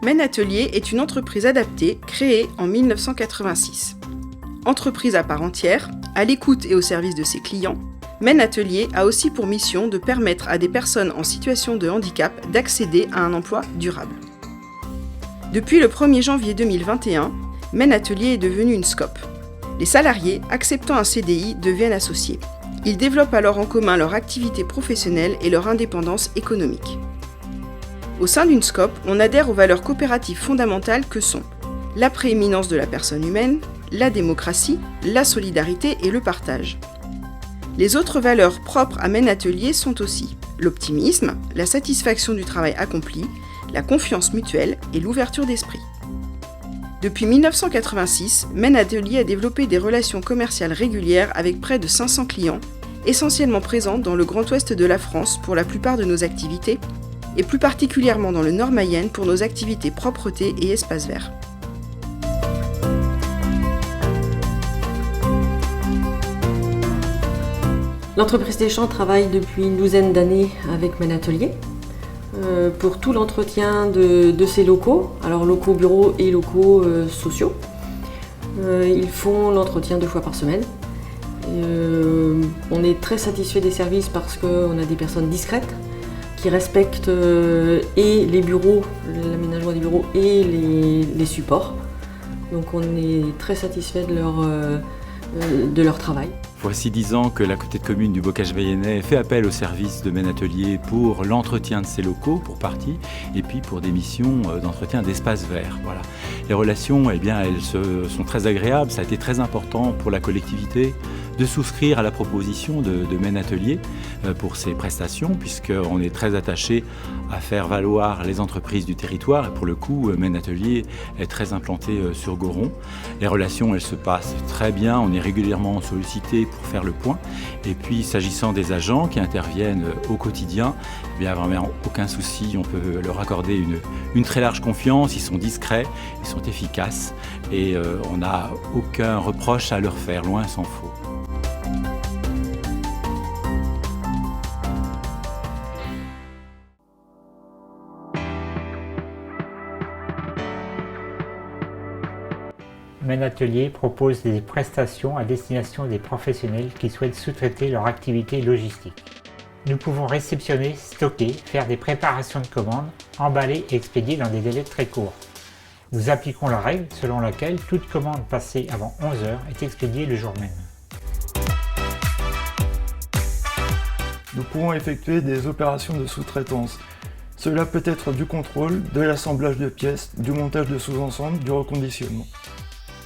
Men Atelier est une entreprise adaptée créée en 1986. Entreprise à part entière, à l'écoute et au service de ses clients, Men Atelier a aussi pour mission de permettre à des personnes en situation de handicap d'accéder à un emploi durable. Depuis le 1er janvier 2021, Men Atelier est devenu une SCOP. Les salariés acceptant un CDI deviennent associés. Ils développent alors en commun leur activité professionnelle et leur indépendance économique. Au sein d'une SCOP, on adhère aux valeurs coopératives fondamentales que sont la prééminence de la personne humaine, la démocratie, la solidarité et le partage. Les autres valeurs propres à Men Atelier sont aussi l'optimisme, la satisfaction du travail accompli, la confiance mutuelle et l'ouverture d'esprit. Depuis 1986, Men Atelier a développé des relations commerciales régulières avec près de 500 clients, essentiellement présents dans le Grand Ouest de la France pour la plupart de nos activités, et plus particulièrement dans le Nord Mayenne pour nos activités propreté et espaces verts. L'entreprise des Champs travaille depuis une douzaine d'années avec Men Atelier pour tout l'entretien de ses locaux, alors locaux bureaux et locaux sociaux. Ils font l'entretien 2 fois par semaine. On est très satisfait des services parce qu'on a des personnes discrètes qui respectent et les bureaux, l'aménagement des bureaux et les supports. Donc on est très satisfait de leur travail. Voici 10 ans que la communauté de communes du Bocage-Veyennais fait appel au service de Men Atelier pour l'entretien de ses locaux, pour partie, et puis pour des missions d'entretien d'espaces verts. Voilà. Les relations, elles sont très agréables. Ça a été très important pour la collectivité de souscrire à la proposition de Men Atelier pour ces prestations, puisqu'on est très attaché à faire valoir les entreprises du territoire. Et pour le coup, Men Atelier est très implanté sur Goron. Les relations, elles se passent très bien. On est régulièrement sollicité pour faire le point. Et puis, s'agissant des agents qui interviennent au quotidien, eh bien, vraiment aucun souci. On peut leur accorder une très large confiance. Ils sont discrets, ils sont efficaces et on n'a aucun reproche à leur faire, loin s'en faut. Men Atelier propose des prestations à destination des professionnels qui souhaitent sous-traiter leur activité logistique. Nous pouvons réceptionner, stocker, faire des préparations de commandes, emballer et expédier dans des délais très courts. Nous appliquons la règle selon laquelle toute commande passée avant 11 heures est expédiée le jour même. Nous pouvons effectuer des opérations de sous-traitance. Cela peut être du contrôle, de l'assemblage de pièces, du montage de sous-ensembles, du reconditionnement.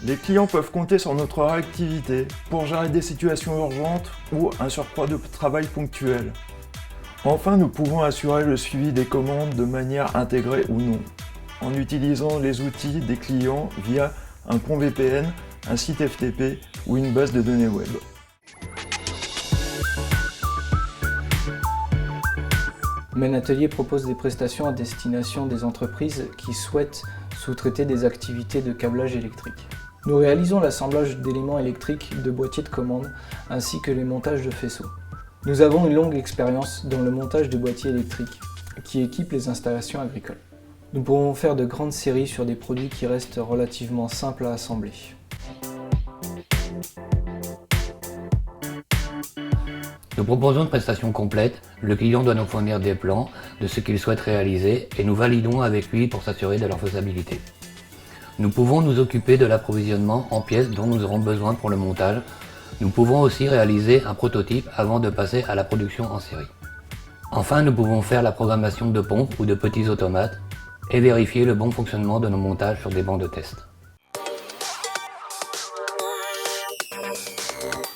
Les clients peuvent compter sur notre réactivité pour gérer des situations urgentes ou un surcroît de travail ponctuel. Enfin, nous pouvons assurer le suivi des commandes de manière intégrée ou non, en utilisant les outils des clients via un pont VPN, un site FTP ou une base de données web. Men Atelier propose des prestations à destination des entreprises qui souhaitent sous-traiter des activités de câblage électrique. Nous réalisons l'assemblage d'éléments électriques, de boîtiers de commande, ainsi que les montages de faisceaux. Nous avons une longue expérience dans le montage de boîtiers électriques, qui équipent les installations agricoles. Nous pouvons faire de grandes séries sur des produits qui restent relativement simples à assembler. Nous proposons une prestation complète. Le client doit nous fournir des plans de ce qu'il souhaite réaliser et nous validons avec lui pour s'assurer de leur faisabilité. Nous pouvons nous occuper de l'approvisionnement en pièces dont nous aurons besoin pour le montage. Nous pouvons aussi réaliser un prototype avant de passer à la production en série. Enfin, nous pouvons faire la programmation de pompes ou de petits automates et vérifier le bon fonctionnement de nos montages sur des bancs de test.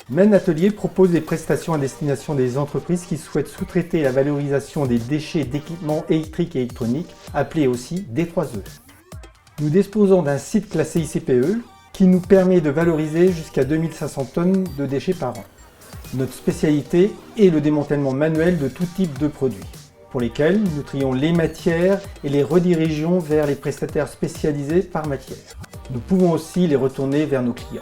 Men Atelier propose des prestations à destination des entreprises qui souhaitent sous-traiter la valorisation des déchets d'équipements électriques et électroniques, appelés aussi D3E. Nous disposons d'un site classé ICPE qui nous permet de valoriser jusqu'à 2500 tonnes de déchets par an. Notre spécialité est le démantèlement manuel de tout type de produits, pour lesquels nous trions les matières et les redirigeons vers les prestataires spécialisés par matière. Nous pouvons aussi les retourner vers nos clients.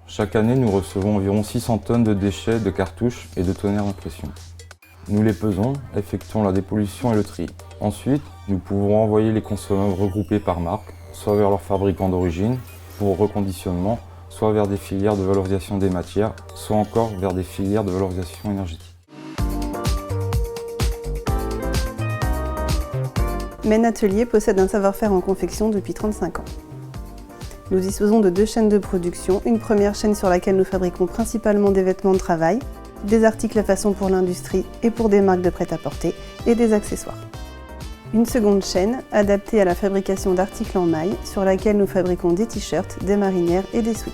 Chaque année, nous recevons environ 600 tonnes de déchets, de cartouches et de tonnerres d'impression. Nous les pesons, effectuons la dépollution et le tri. Ensuite, nous pouvons envoyer les consommables regroupés par marque, soit vers leur fabricant d'origine, pour reconditionnement, soit vers des filières de valorisation des matières, soit encore vers des filières de valorisation énergétique. Men Atelier possède un savoir-faire en confection depuis 35 ans. Nous disposons de 2 chaînes de production, une première chaîne sur laquelle nous fabriquons principalement des vêtements de travail, des articles à façon pour l'industrie et pour des marques de prêt-à-porter et des accessoires. Une seconde chaîne adaptée à la fabrication d'articles en maille sur laquelle nous fabriquons des t-shirts, des marinières et des sweats.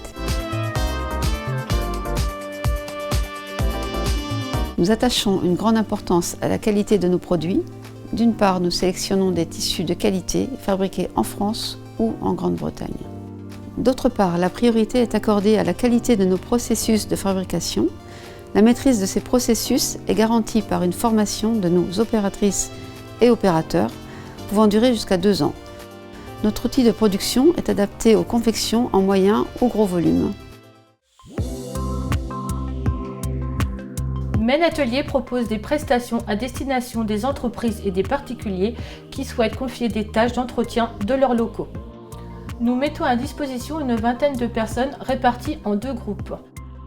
Nous attachons une grande importance à la qualité de nos produits. D'une part, nous sélectionnons des tissus de qualité fabriqués en France ou en Grande-Bretagne. D'autre part, la priorité est accordée à la qualité de nos processus de fabrication. La maîtrise de ces processus est garantie par une formation de nos opératrices et opérateurs pouvant durer jusqu'à 2 ans. Notre outil de production est adapté aux confections en moyen ou gros volume. Men Atelier propose des prestations à destination des entreprises et des particuliers qui souhaitent confier des tâches d'entretien de leurs locaux. Nous mettons à disposition une vingtaine de personnes réparties en 2 groupes.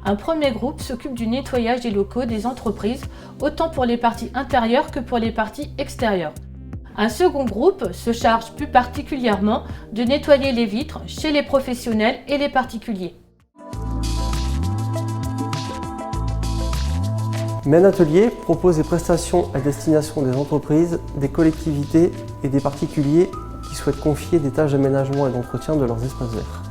Un premier groupe s'occupe du nettoyage des locaux des entreprises, autant pour les parties intérieures que pour les parties extérieures. Un second groupe se charge plus particulièrement de nettoyer les vitres chez les professionnels et les particuliers. Men Atelier propose des prestations à destination des entreprises, des collectivités et des particuliers qui souhaitent confier des tâches d'aménagement et d'entretien de leurs espaces verts.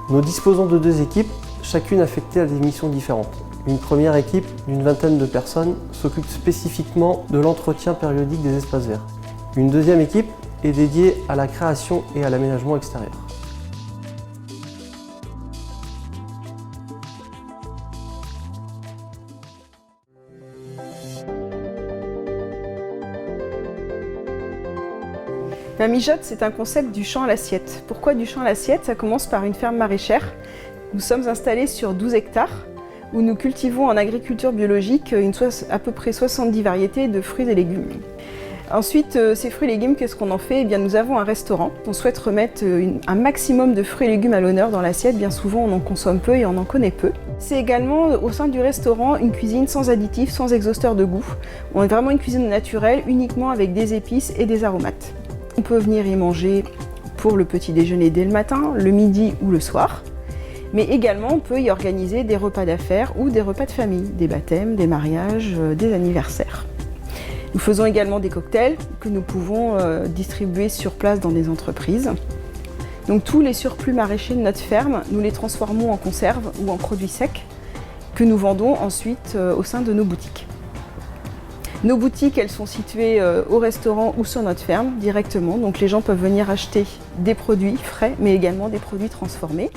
Nous disposons de 2 équipes, chacune affectée à des missions différentes. Une première équipe d'une vingtaine de personnes s'occupe spécifiquement de l'entretien périodique des espaces verts. Une deuxième équipe est dédiée à la création et à l'aménagement extérieur. La mijote, c'est un concept du champ à l'assiette. Pourquoi du champ à l'assiette? Ça commence par une ferme maraîchère. Nous sommes installés sur 12 hectares où nous cultivons en agriculture biologique à peu près 70 variétés de fruits et légumes. Ensuite, ces fruits et légumes, qu'est-ce qu'on en fait? Eh bien, nous avons un restaurant. On souhaite remettre un maximum de fruits et légumes à l'honneur dans l'assiette. Bien souvent, on en consomme peu et on en connaît peu. C'est également, au sein du restaurant, une cuisine sans additifs, sans exhausteur de goût. On est vraiment une cuisine naturelle, uniquement avec des épices et des aromates. On peut venir y manger pour le petit déjeuner dès le matin, le midi ou le soir. Mais également, on peut y organiser des repas d'affaires ou des repas de famille, des baptêmes, des mariages, des anniversaires. Nous faisons également des cocktails que nous pouvons distribuer sur place dans des entreprises. Donc tous les surplus maraîchers de notre ferme, nous les transformons en conserves ou en produits secs que nous vendons ensuite au sein de nos boutiques. Nos boutiques, elles sont situées au restaurant ou sur notre ferme directement, donc les gens peuvent venir acheter des produits frais mais également des produits transformés.